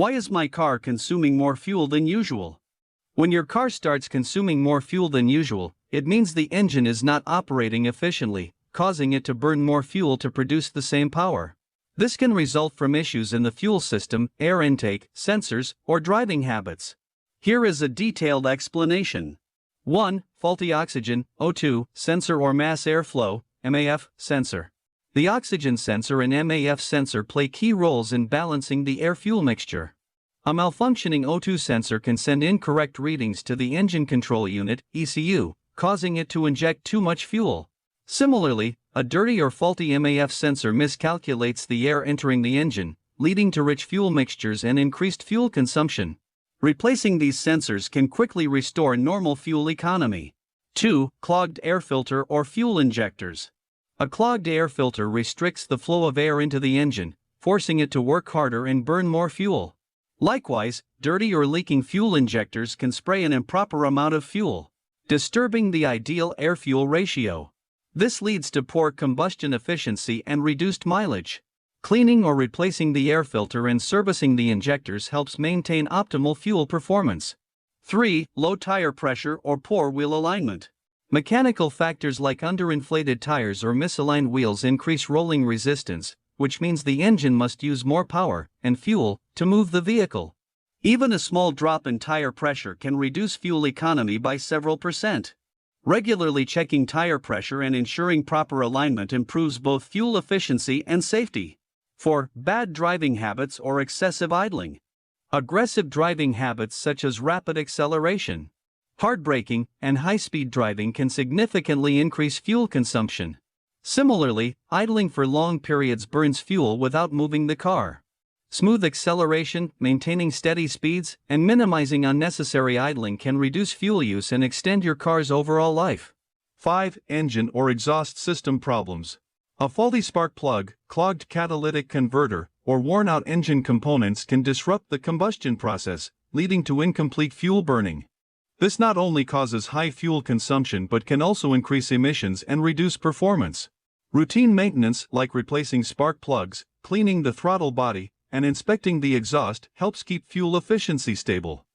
Why is my car consuming more fuel than usual? When your car starts consuming more fuel than usual, it means the engine is not operating efficiently, causing it to burn more fuel to produce the same power. This can result from issues in the fuel system, air intake, sensors, or driving habits. Here is a detailed explanation. 1. Faulty oxygen, O2, sensor or mass airflow, MAF, sensor. The oxygen sensor and MAF sensor play key roles in balancing the air-fuel mixture. A malfunctioning O2 sensor can send incorrect readings to the engine control unit, ECU, causing it to inject too much fuel. Similarly, a dirty or faulty MAF sensor miscalculates the air entering the engine, leading to rich fuel mixtures and increased fuel consumption. Replacing these sensors can quickly restore normal fuel economy. 2. Clogged air filter or fuel injectors. A clogged air filter restricts the flow of air into the engine, forcing it to work harder and burn more fuel. Likewise, dirty or leaking fuel injectors can spray an improper amount of fuel, disturbing the ideal air-fuel ratio. This leads to poor combustion efficiency and reduced mileage. Cleaning or replacing the air filter and servicing the injectors helps maintain optimal fuel performance. 3. Low tire pressure or poor wheel alignment. Mechanical factors like underinflated tires or misaligned wheels increase rolling resistance, which means the engine must use more power and fuel to move the vehicle. Even a small drop in tire pressure can reduce fuel economy by several %. Regularly checking tire pressure and ensuring proper alignment improves both fuel efficiency and safety. 4. Bad driving habits or excessive idling. Aggressive driving habits such as rapid acceleration, hard braking, and high-speed driving can significantly increase fuel consumption. Similarly, idling for long periods burns fuel without moving the car. Smooth acceleration, maintaining steady speeds, and minimizing unnecessary idling can reduce fuel use and extend your car's overall life. 5. Engine or exhaust system problems. A faulty spark plug, clogged catalytic converter, or worn-out engine components can disrupt the combustion process, leading to incomplete fuel burning. This not only causes high fuel consumption but can also increase emissions and reduce performance. Routine maintenance like replacing spark plugs, cleaning the throttle body, and inspecting the exhaust helps keep fuel efficiency stable.